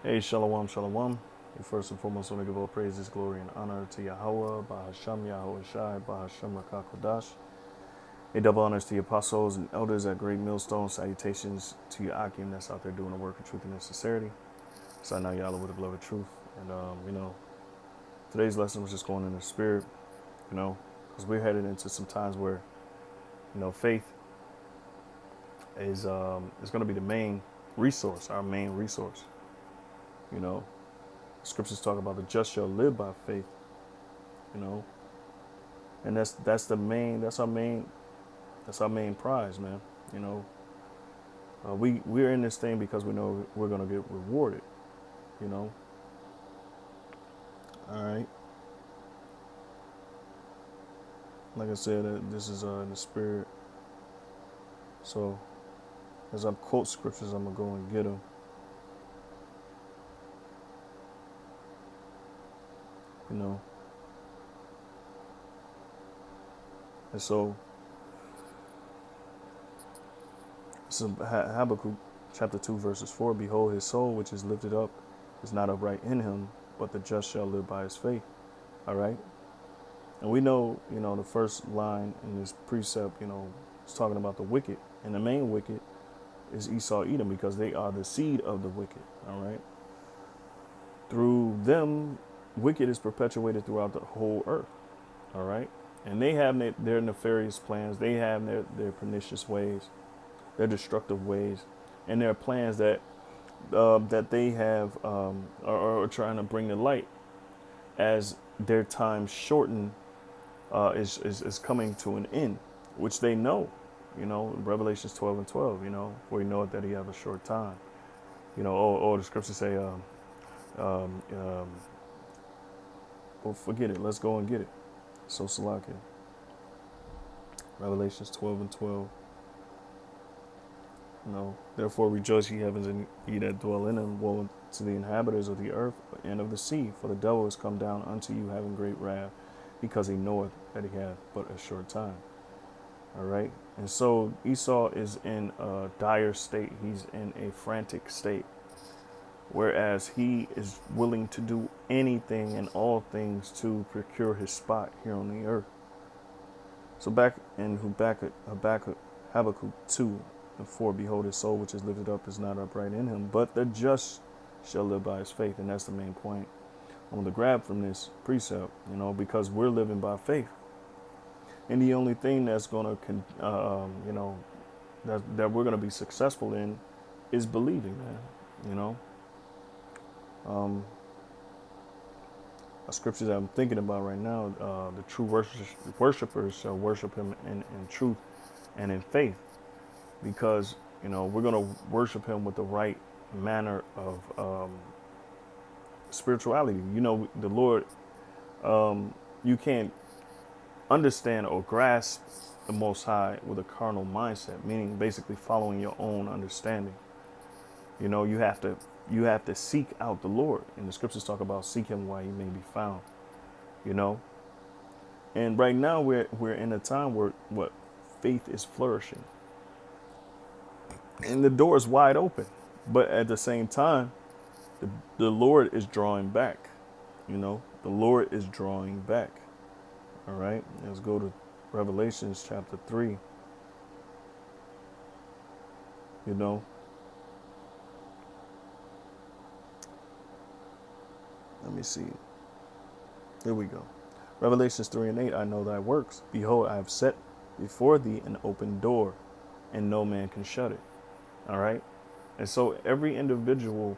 Hey, shalom, shalom. We first and foremost want to give all praises, glory, and honor to Yahweh, Bahasham Yahweh Shai, Bahasham Rakakodash. A double honors to the apostles and elders at Great Millstone. Salutations to your Akim that's out there doing the work of truth and sincerity. So now Yahweh with the blood of truth. And, today's lesson was just going in the spirit, because we're headed into some times where, faith is going to be the main resource, our main resource, you know. Scriptures talk about the just shall live by faith, you know, and that's our main prize, man. You know, we're in this thing because we know we're gonna get rewarded, you know. All right, like I said, this is in the spirit. So as I quote scriptures, I'm gonna go and get them. You know, and so Habakkuk chapter 2 verses 4. Behold, his soul which is lifted up is not upright in him, but the just shall live by his faith. All right. And we know, the first line in this precept, it's talking about the wicked. And the main wicked is Esau, Edom, because they are the seed of the wicked. All right. Through them, wicked is perpetuated throughout the whole earth. All right. And they have their nefarious plans. They have their pernicious ways, their destructive ways, and their plans that they have are trying to bring to light as their time shortened is coming to an end, which they know, Revelations 12 and 12, for we know it that he have a short time, or the scriptures say, well, forget it. Let's go and get it. So Salakia. Revelations 12 and 12. Therefore rejoice, ye heavens, and ye that dwell in them. Woe to the inhabitants of the earth and of the sea, for the devil is come down unto you having great wrath, because he knoweth that he hath but a short time. All right. And so Esau is in a dire state. He's in a frantic state, whereas he is willing to do anything and all things to procure his spot here on the earth. So back in Habakkuk 2 and 4, behold, his soul which is lifted up is not upright in him, but the just shall live by his faith. And that's the main point I want to grab from this precept, because we're living by faith. And the only thing that's going to, that we're going to be successful in is believing, man, scriptures that I'm thinking about right now, the true worshipers shall worship him in truth and in faith, because, we're going to worship him with the right manner of spirituality. The Lord, you can't understand or grasp the Most High with a carnal mindset, meaning basically following your own understanding. You have to seek out the Lord, and the scriptures talk about seek him while he may be found. And right now we're in a time where faith is flourishing, and the door is wide open, but at the same time, the Lord is drawing back. The Lord is drawing back. All right, let's go to Revelations chapter 3. Let me see. Here we go. Revelations 3 and 8. I know thy works. Behold, I have set before thee an open door, and no man can shut it. All right. And so every individual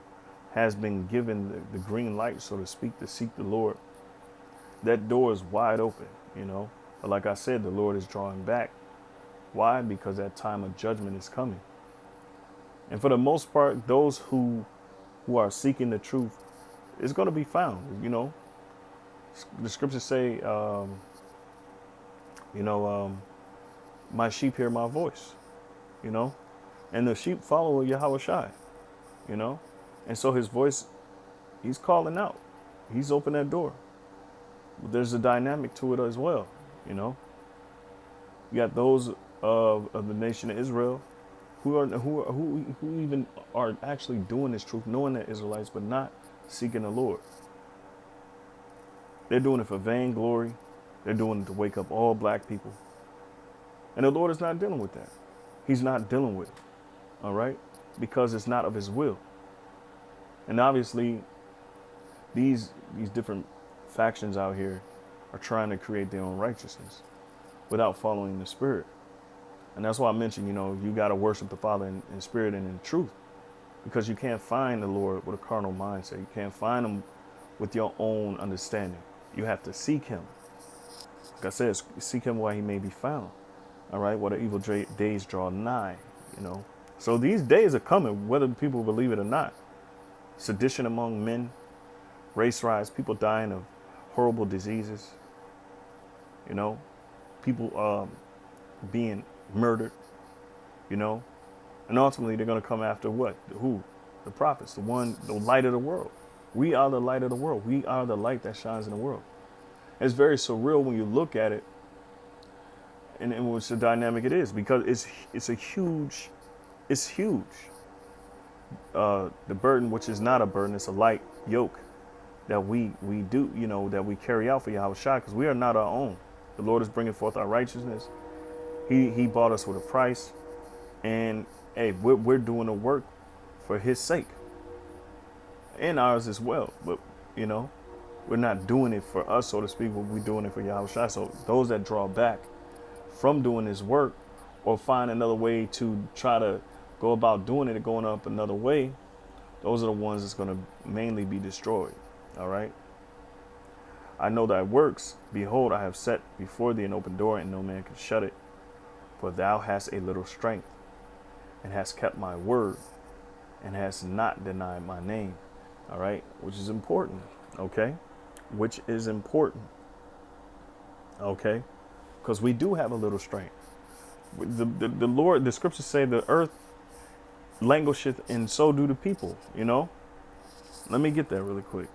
has been given the green light, so to speak, to seek the Lord. That door is wide open, But like I said, the Lord is drawing back. Why? Because that time of judgment is coming. And for the most part, those who are seeking the truth is going to be found. The scriptures say, my sheep hear my voice, and the sheep follow Yahweh Shai, and so his voice, he's calling out, he's opened that door. But there's a dynamic to it as well. You got those of the nation of Israel who even are actually doing this truth, knowing that Israelites, but not seeking the Lord. They're doing it for vainglory. They're doing it to wake up all black people. And the Lord is not dealing with that. He's not dealing with it. All right? Because it's not of his will. And obviously, these different factions out here are trying to create their own righteousness without following the Spirit. And that's why I mentioned, you got to worship the Father in spirit and in truth, because you can't find the Lord with a carnal mindset. You can't find him with your own understanding. You have to seek him. Like I said, seek him while he may be found. All right, what the evil days draw nigh. So these days are coming, whether people believe it or not. Sedition among men, race riots, people dying of horrible diseases, people being murdered, and ultimately they're going to come after what? Who? The prophets, the light of the world. We are the light of the world. We are the light that shines in the world. It's very surreal when you look at it, and what's the dynamic it is, because it's huge. The burden, which is not a burden, it's a light yoke that we do, that we carry out for Yahweh Shai, because we are not our own. The Lord is bringing forth our righteousness. He bought us with a price, and hey, we're doing the work for his sake and ours as well. But we're not doing it for us, so to speak, but we're doing it for Yahweh Shai. So those that draw back from doing this work or find another way to try to go about doing it and going up another way, those are the ones that's going to mainly be destroyed. All right. I know thy works. Behold, I have set before thee an open door, and no man can shut it. For thou hast a little strength, and hast kept my word, and hast not denied my name. All right. Which is important. Okay. Which is important. Okay. Because we do have a little strength. The Lord, the scriptures say the earth languisheth, and so do the people, Let me get that really quick.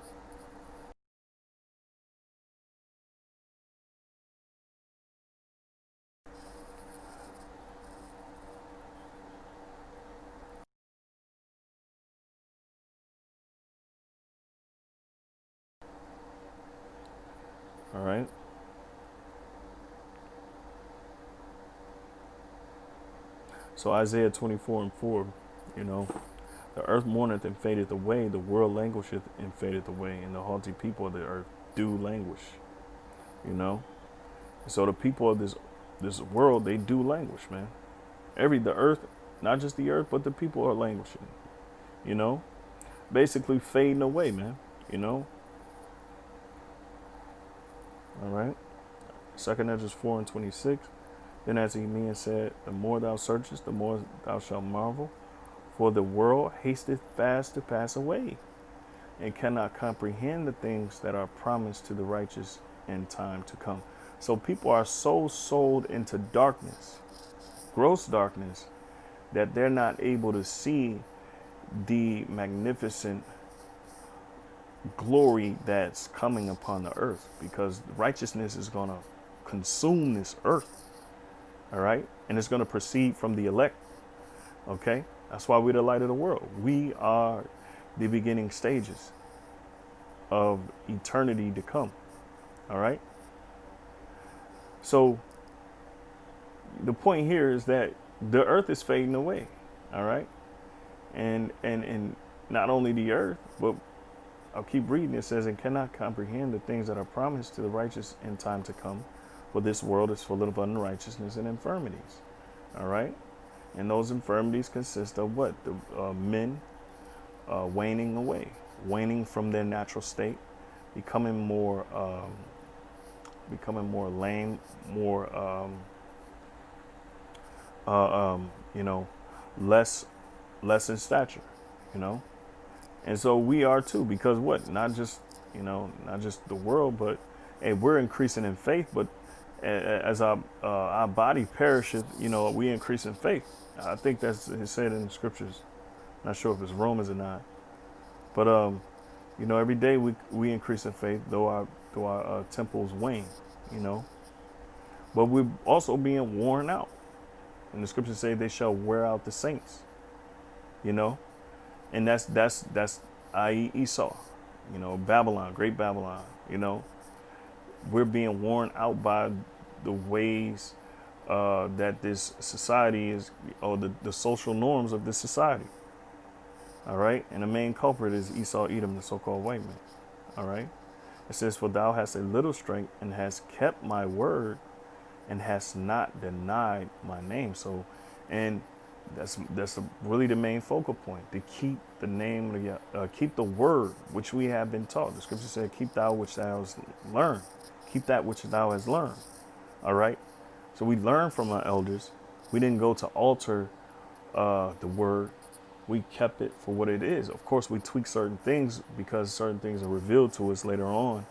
All right. So Isaiah 24:4, the earth mourneth and fadeth away, the world languisheth and fadeth away, and the haughty people of the earth do languish. So the people of this world, they do languish, man. The earth, not just the earth, but the people are languishing. Basically fading away, man. All right. 2 Ezra 4:26. Then answered he me and said, the more thou searchest, the more thou shalt marvel. For the world hasteth fast to pass away, and cannot comprehend the things that are promised to the righteous in time to come. So people are so sold into darkness, gross darkness, that they're not able to see the magnificent glory that's coming upon the earth, because righteousness is going to consume this earth. All right. And it's going to proceed from the elect. OK, that's why we're the light of the world. We are the beginning stages of eternity to come. All right. So the point here is that the earth is fading away. All right. And not only the earth, but I'll keep reading. It says, and cannot comprehend the things that are promised to the righteous in time to come. For this world is full of unrighteousness and infirmities. All right. And those infirmities consist of what? The men waning away, waning from their natural state, becoming more lame, more, less in stature, And so we are too, because what? Not just the world, but hey, we're increasing in faith, but as our body perisheth, we increase in faith. I think that's it said in the scriptures. Not sure if it's Romans or not, but every day we increase in faith, though our temples wane, But we're also being worn out. And the scriptures say they shall wear out the saints, you know, and that's i.e. Esau, you know, Babylon, great Babylon, you know, we're being worn out by the ways that this society is, or the social norms of this society. All right. And the main culprit is Esau, Edom, the so-called white man. All right. It says, for thou hast a little strength and hast kept my word and hast not denied my name. So, and that's really the main focal point, to keep the name, keep the word which we have been taught. The scripture said, keep thou which thou hast learned. Keep that which thou hast learned. All right. So we learn from our elders. We didn't go to alter the word. We kept it for what it is. Of course, we tweak certain things because certain things are revealed to us later on,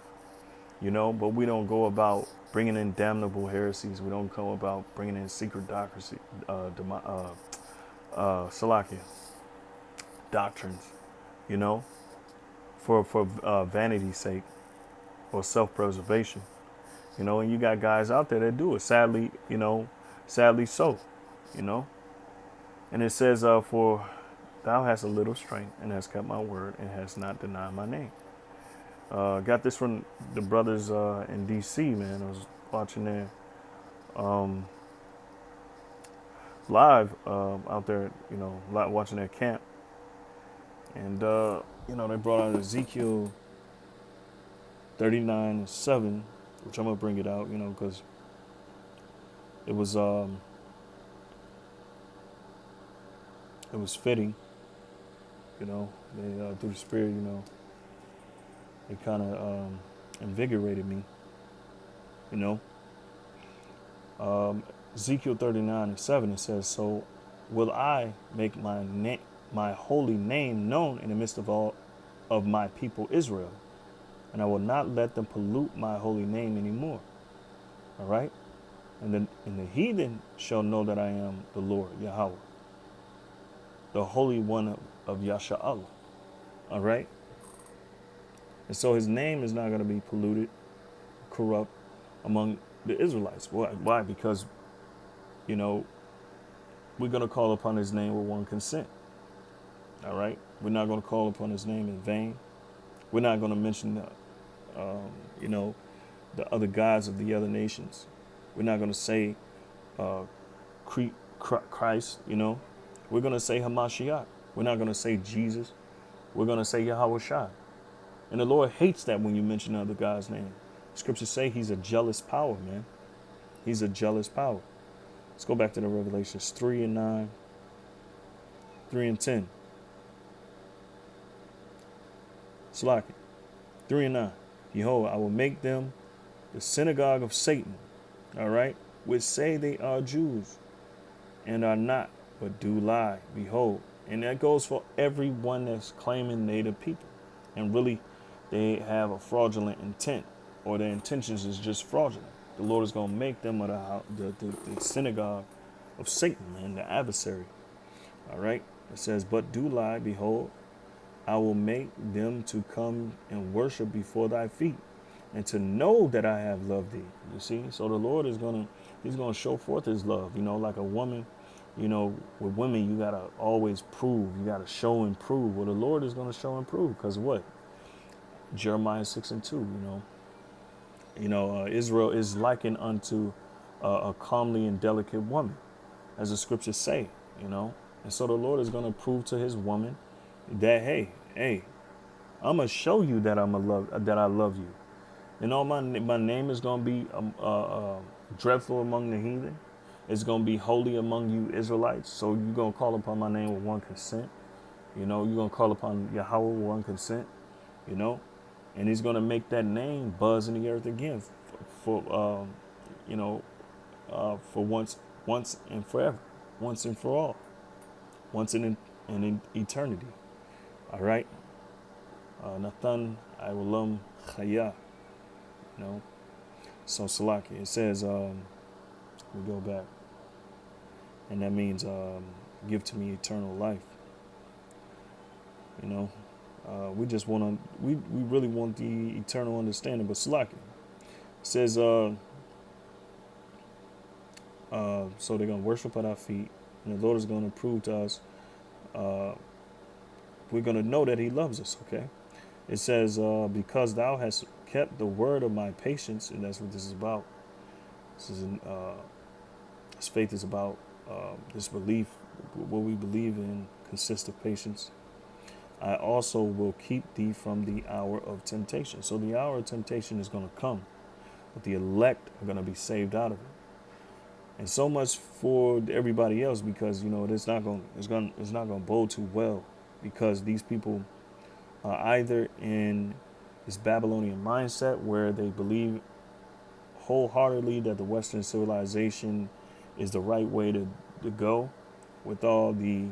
you know, but we don't go about bringing in damnable heresies. We don't go about bringing in secret doctrines, Salakia, doctrines, you know, for vanity's sake or self-preservation, you know, and you got guys out there that do it. Sadly, you know, sadly so, you know, and it says, for thou hast a little strength and hast kept my word and hast not denied my name. Got this from the brothers in D.C., man. I was watching their live out there, you know, watching their camp. And, you know, they brought out Ezekiel 39:7, which I'm going to bring it out, you know, because it was fitting, you know. They, through the Spirit, you know, it kind of invigorated me, you know. Ezekiel 39:7, it says, so will I make my holy name known in the midst of all of my people Israel, and I will not let them pollute my holy name anymore. All right. And the heathen shall know that I am the Lord, Yahweh, the Holy One of Yasha'Allah. All right. And so his name is not going to be polluted, corrupt among the Israelites. Why? Because, you know, we're going to call upon his name with one consent. All right. We're not going to call upon his name in vain. We're not going to mention, you know, the other gods of the other nations. We're not going to say Christ, you know. We're going to say Hamashiach. We're not going to say Jesus. We're going to say Yahweh Shai. And the Lord hates that when you mention other God's name. Scriptures say he's a jealous power, man. He's a jealous power. Let's go back to the Revelations 3:9, 3:10. Slack it. 3:9. Behold, I will make them the synagogue of Satan, all right, which say they are Jews and are not, but do lie. Behold. And that goes for everyone that's claiming they the people. And really, they have a fraudulent intent, or their intentions is just fraudulent. The Lord is going to make them the synagogue of Satan, man, the adversary. All right. It says, but do lie. Behold, I will make them to come and worship before thy feet, and to know that I have loved thee. You see? So the Lord is he's going to show forth his love, you know, like a woman. You know, with women, you got to always prove. You got to show and prove. Well, the Lord is going to show and prove, because what? Jeremiah 6:2, you know, Israel is likened unto a comely and delicate woman, as the scriptures say, you know. And so the Lord is going to prove to his woman that, hey, I'm going to show you that that I love you. You know, my name is going to be dreadful among the heathen. It's going to be holy among you Israelites. So you're going to call upon my name with one consent. You know, you're going to call upon Yahweh with one consent, you know. And he's going to make that name buzz in the earth again for you know, for once and forever, once and for all, once in eternity. All right. Nathan Iwalam Chaya. You know. So Salaki, it says, we go back. And that means give to me eternal life. You know. We just want to, we really want the eternal understanding. But Salaki says, So they're going to worship at our feet. And the Lord is going to prove to us, uh, we're going to know that he loves us, okay? It says, because thou hast kept the word of my patience, and that's what this is about. This faith is about this belief. What we believe in consists of patience. I also will keep thee from the hour of temptation. So the hour of temptation is going to come, but the elect are going to be saved out of it. And so much for everybody else, because it's not going to bode too well, because these people are either in this Babylonian mindset where they believe wholeheartedly that the Western civilization is the right way to go, with all the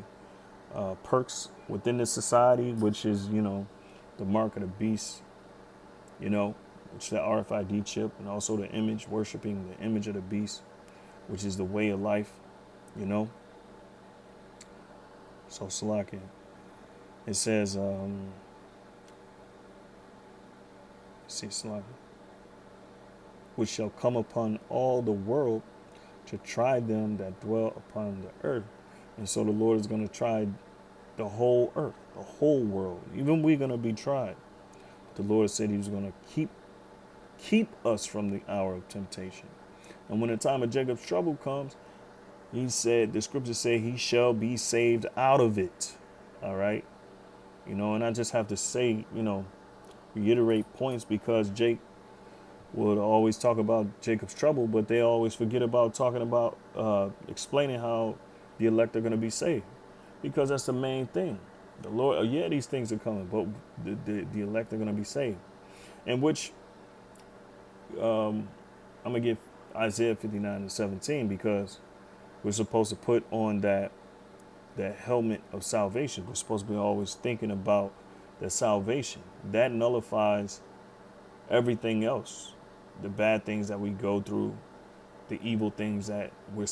perks within the society, which is, the mark of the beast, which is the RFID chip, and also the image, worshiping the image of the beast, which is the way of life, So Salakia. It says, Salakia, which shall come upon all the world to try them that dwell upon the earth. And so the Lord is going to try the whole earth, the whole world. Even we're going to be tried. The Lord said he was going to keep us from the hour of temptation. And when the time of Jacob's trouble comes, he said, the scriptures say he shall be saved out of it. All right. And I just have to say, reiterate points, because Jake would always talk about Jacob's trouble, but they always forget about talking about explaining how the elect are going to be saved, because that's the main thing. The Lord, these things are coming, but the elect are going to be saved. And which I'm going to give Isaiah 59:17, because we're supposed to put on that helmet of salvation. We're supposed to be always thinking about the salvation. That nullifies everything else. The bad things that we go through, the evil things that we're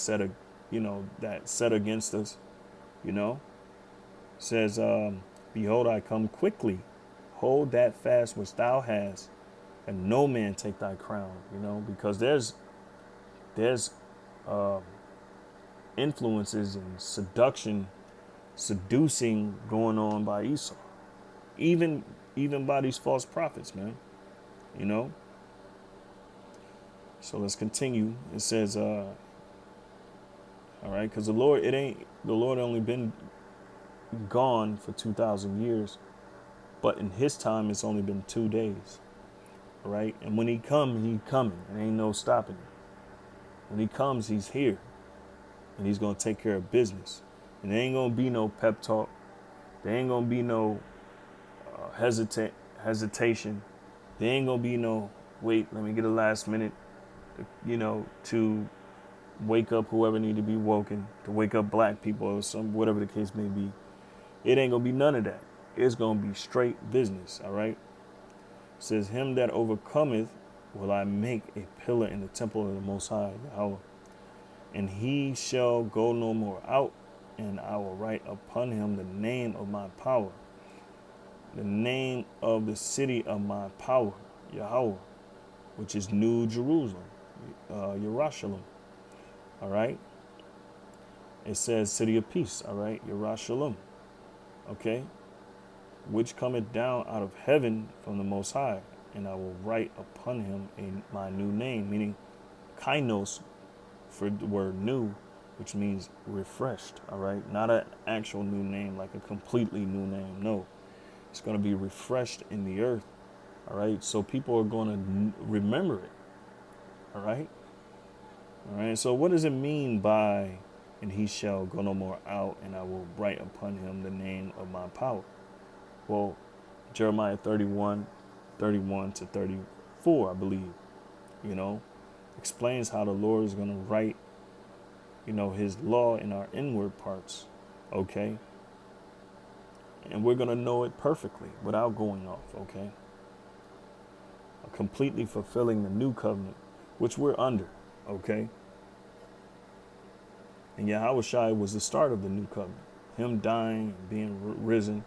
that set against us, says, behold, I come quickly. Hold that fast which thou hast, and no man take thy crown, because there's influences and seducing going on by Esau, even by these false prophets, man. So let's continue. It says, all right, because the Lord only been gone for 2,000 years, but in his time it's only been 2 days. All right, and when he coming. There ain't no stopping him. When he comes, he's here, and he's gonna take care of business. And there ain't gonna be no pep talk. There ain't gonna be no hesitation. There ain't gonna be no wait. Let me get a last minute, to wake up whoever need to be woken, to wake up black people or whatever the case may be. It ain't gonna be none of that. It's gonna be straight business. All right. It says, him that overcometh will I make a pillar in the temple of the Most High, Yahweh, and he shall go no more out, and I will write upon him the name of my power, the name of the city of my power, Yahweh, which is New Jerusalem, Yerushalayim. All right. It says city of peace. All right. Yerushalayim. Okay. Which cometh down out of heaven from the Most High, and I will write upon him my new name, meaning kainos, for the word new, which means refreshed. All right. Not an actual new name, like a completely new name. No, it's going to be refreshed in the earth. All right. So people are going to remember it. All right. All right. So what does it mean by, and he shall go no more out, and I will write upon him the name of my power? Well, Jeremiah 31 to 34, I believe, explains how the Lord is going to write, his law in our inward parts. Okay. And we're going to know it perfectly without going off. Okay. Completely fulfilling the new covenant, which we're under. Okay. And Yahushua was the start of the new covenant. Him dying and being risen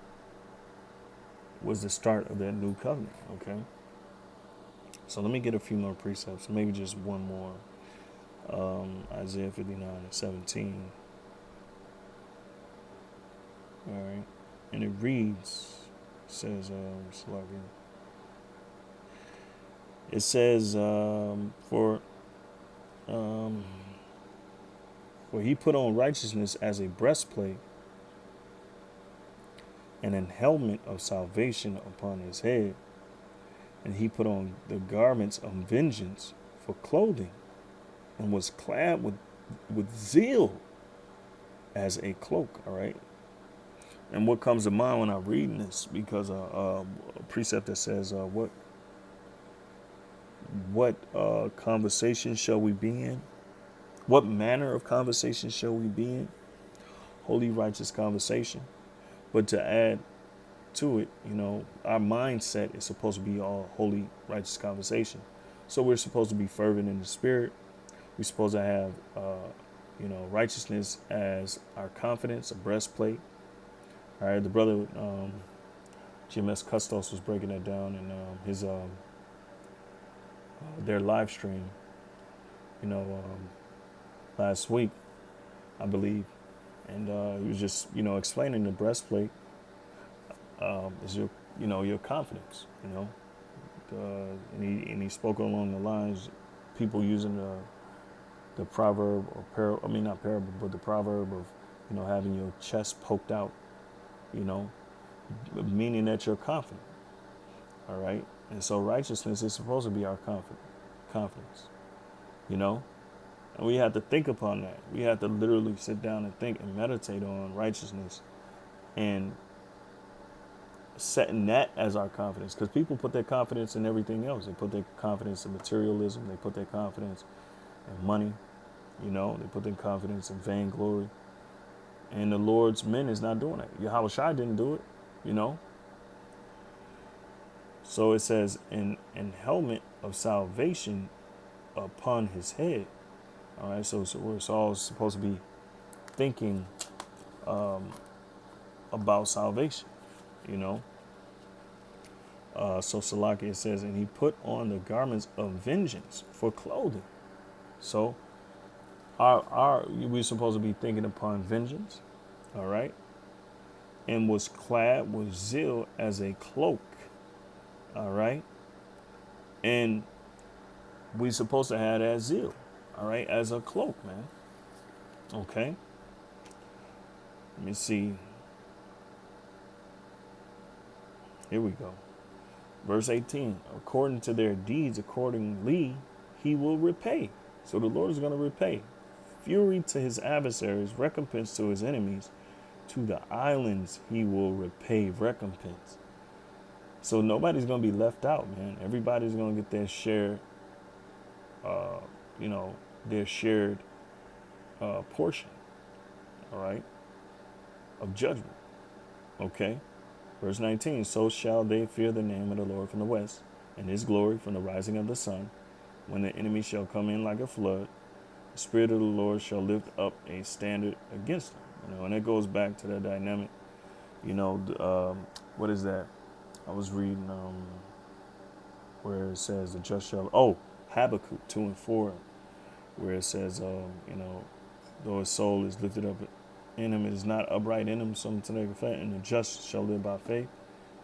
was the start of that new covenant. Okay. So let me get a few more precepts, maybe just one more. Isaiah 59:17. All right. And it reads, says, it says, um, for he put on righteousness as a breastplate and an helmet of salvation upon his head. And he put on the garments of vengeance for clothing and was clad with zeal as a cloak. All right. And what comes to mind when I'm reading this, because a precept that says, what conversation shall we be in? What manner of conversation shall we be in? Holy, righteous conversation. But to add to it, our mindset is supposed to be all holy, righteous conversation. So we're supposed to be fervent in the spirit. We're supposed to have, righteousness as our confidence, a breastplate. All right, the brother GMS Custos was breaking that down in his their live stream, last week, I believe, and he was just explaining the breastplate is your confidence, and he spoke along the lines, people using the proverb not parable, but the proverb of having your chest poked out, meaning that you're confident. All right. And so righteousness is supposed to be our confidence, and we have to think upon that. We have to literally sit down and think and meditate on righteousness and setting that as our confidence, because people put their confidence in everything else. They put their confidence in materialism. They put their confidence in money. They put their confidence in vainglory. And the Lord's men is not doing that. Yahweh Shai didn't do it, So it says, an helmet of salvation upon his head. All right, so we're all supposed to be thinking about salvation, So Salaki, it says, and he put on the garments of vengeance for clothing. So we're supposed to be thinking upon vengeance, all right, and was clad with zeal as a cloak, all right, and we're supposed to have that zeal, all right, as a cloak, man. Okay. Let me see. Here we go. Verse 18. According to their deeds, accordingly, he will repay. So the Lord is going to repay. Fury to his adversaries, recompense to his enemies. To the islands, he will repay recompense. So nobody's going to be left out, man. Everybody's going to get their share, their shared portion, all right, of judgment. Okay. Verse 19, so shall they fear the name of the Lord from the west, and his glory from the rising of the sun. When the enemy shall come in like a flood, the Spirit of the Lord shall lift up a standard against them. And it goes back to that dynamic. What is that? I was reading where it says the just shall, Habakkuk 2:4, where it says, though his soul is lifted up in him, it is not upright in him, something to that effect, and the just shall live by faith.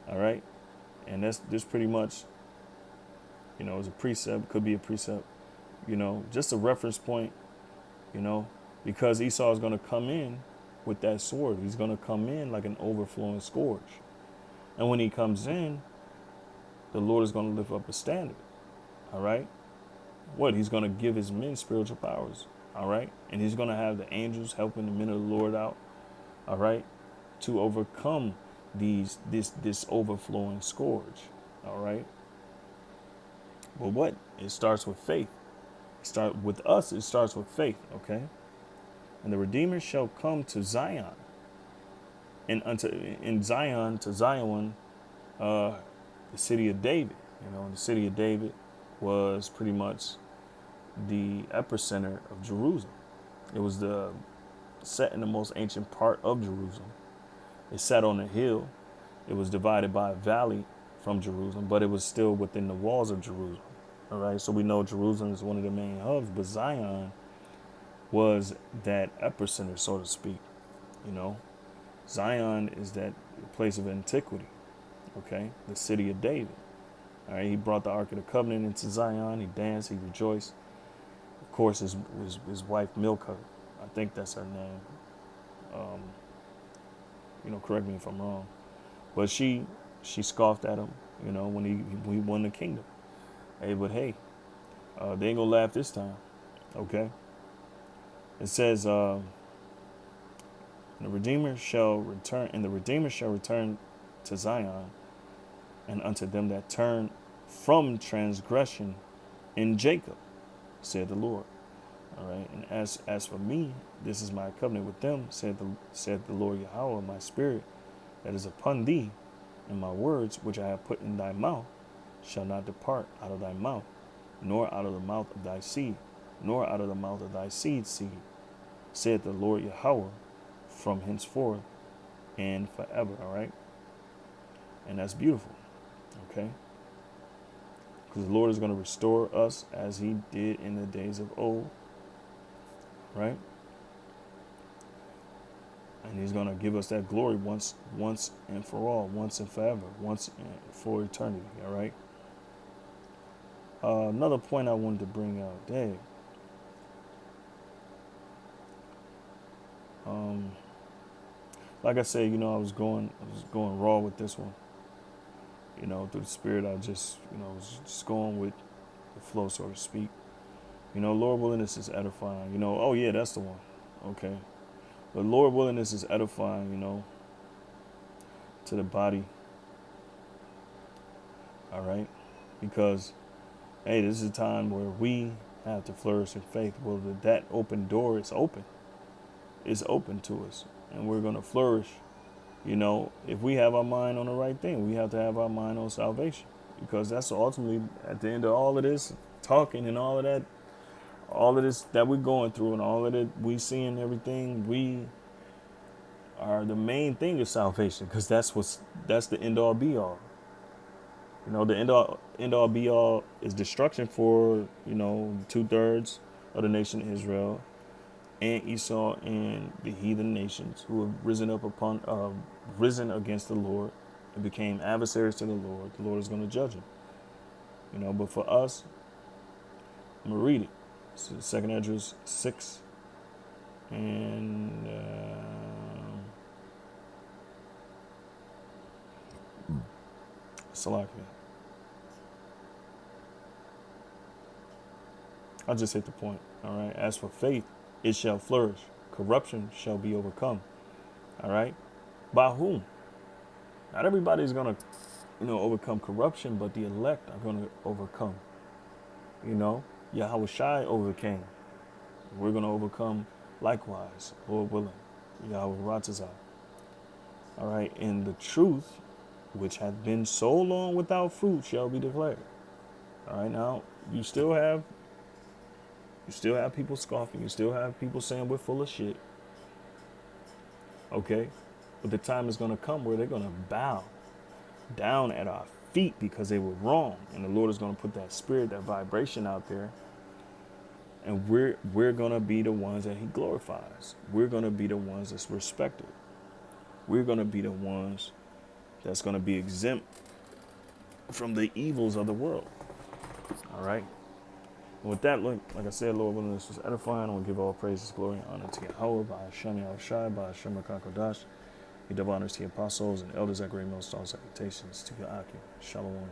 All right. And that's pretty much, is a precept, could be a precept, just a reference point, because Esau is going to come in with that sword. He's going to come in like an overflowing scourge. And when he comes in, the Lord is going to lift up a standard. All right. What? He's going to give his men spiritual powers. All right. And he's going to have the angels helping the men of the Lord out. All right. To overcome this overflowing scourge. All right. But what? It starts with faith. With us, it starts with faith. Okay. And the Redeemer shall come to Zion. And in Zion, to Zion, the city of David. The city of David was pretty much the epicenter of Jerusalem. It was set in the most ancient part of Jerusalem. It sat on a hill. It was divided by a valley from Jerusalem, but it was still within the walls of Jerusalem. All right, so we know Jerusalem is one of the main hubs, but Zion was that epicenter, so to speak. You know, Zion is that place of antiquity. Okay, the city of David. All right, he brought the Ark of the Covenant into Zion. He danced, he rejoiced. Of course, his wife Milcah, I think that's her name. Um, correct me if I'm wrong, but she scoffed at him. When he won the kingdom. Hey, but hey, they ain't gonna laugh this time. Okay. It says, the Redeemer shall return, and the Redeemer shall return to Zion, and unto them that turn from transgression in Jacob, said the Lord. All right. And as for me, this is my covenant with them, said the Lord Yahweh, my spirit that is upon thee, and my words which I have put in thy mouth shall not depart out of thy mouth, nor out of the mouth of thy seed, nor out of the mouth of thy seed's seed, said the Lord Yahweh, from henceforth and forever. All right. And that's beautiful. Okay. Because the Lord is going to restore us as he did in the days of old. Right. And he's going to give us that glory once and for all, once and forever, once and for eternity. All right. Another point I wanted to bring out. Dang. Like I said, I was going raw with this one. Through the spirit, I just, was just going with the flow, so to speak. Lord willingness is edifying. Oh yeah, that's the one. Okay. But Lord willingness is edifying, to the body. All right. Because, hey, this is a time where we have to flourish in faith. Well, that open door is open. It's open to us. And we're going to flourish. If we have our mind on the right thing, we have to have our mind on salvation, because that's ultimately at the end of all of this talking and all of this that we're going through and all of it we see and everything, we are the main thing is salvation, because that's the end all be all. The end all be all is destruction for 2/3 of the nation of Israel and Esau and the heathen nations who have risen against the Lord and became adversaries to the Lord. The Lord is going to judge them. But for us, I'm going to read it. It's 2nd Esdras 6 and Salakia. I'll just hit the point. All right. As for faith, it shall flourish. Corruption shall be overcome. All right. By whom? Not everybody's going to, overcome corruption, but the elect are going to overcome. Yahweh Shai overcame. We're going to overcome likewise, Lord willing. Yahweh Ratazah. All right. And the truth, which hath been so long without fruit, shall be declared. All right. Now, you still have people scoffing. You still have people saying we're full of shit. Okay. But the time is going to come where they're going to bow down at our feet because they were wrong. And the Lord is going to put that spirit, that vibration out there. And we're going to be the ones that he glorifies. We're going to be the ones that's respected. We're going to be the ones that's going to be exempt from the evils of the world. All right. And with that, like I said, Lord willing, this was edifying. I want to give all praises, glory, and honor to Yahweh, by Hashem Yahushai, by Hashem HaKadosh. We give honors to your apostles and elders at great millstones, salutations to your Akim. Shalom.